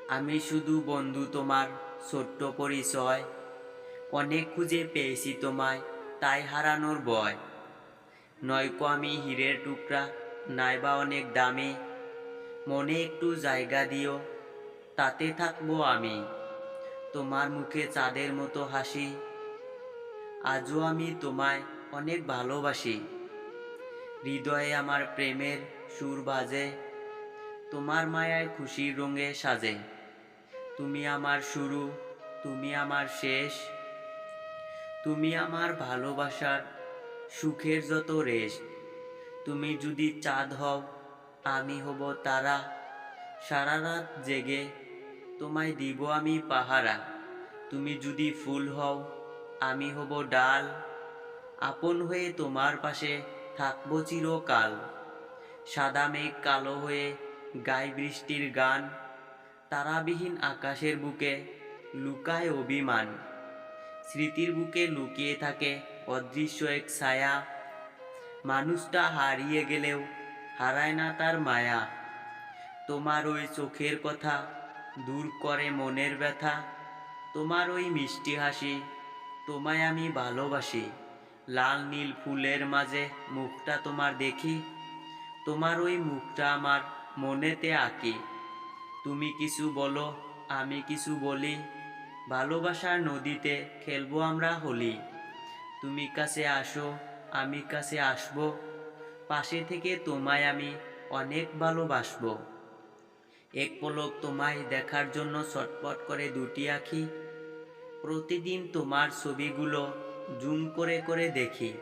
আমি শুধু বন্ধু, তোমার ছোট্ট পরিচয়। অনেক খুঁজে পেয়েছি তোমায়, তাই হারানোর ভয়। নয়কো আমি হীরের টুকরা, নাইবা অনেক দামি। মনে একটু জায়গা দিও, তাতে থাকবো আমি। তোমার মুখে চাঁদের মতো হাসি, আজও আমি তোমায় অনেক ভালোবাসি। হৃদয়ে আমার প্রেমের সুর বাজে, তোমার মায়ায় খুশির রঙে সাজে। তুমি আমার শুরু, তুমি আমার শেষ, তুমি আমার ভালোবাসার সুখের যত রেশ। তুমি যদি চাঁদ হও, আমি হব তারা। সারা রাত জেগে তোমায় দিব আমি পাহারা। তুমি যদি ফুল হও, আমি হব ডাল। আপন হয়ে তোমার পাশে থাকবো চিরকাল। সাদা মেঘ কালো হয়ে গায় বৃষ্টির গান। তারাবিহীন আকাশের বুকে লুকায় অভিমান। স্মৃতির বুকে লুকিয়ে থাকে অদৃশ্য এক ছায়া। মানুষটা হারিয়ে গেলেও হারায় না তার মায়া। তোমার ওই চোখের কথা দূর করে মনের ব্যথা। তোমার ওই মিষ্টি হাসি, তোমায় আমি ভালোবাসি। লাল নীল ফুলের মাঝে মুখটা তোমার দেখি, তোমার ওই মুখটা আমার মনেতে আঁকি। তুমি কিছু বলো, আমি কিছু বলি, ভালোবাসার নদীতে খেলবো আমরা হোলি। তুমি কাছে আসো, আমি কাছে আসবো, পাশে থেকে তোমায় আমি অনেক ভালোবাসবো। এক পলক তোমায় দেখার জন্য ছটফট করে দুটি আঁখি। প্রতিদিন তোমার ছবিগুলো জুম করে করে দেখি।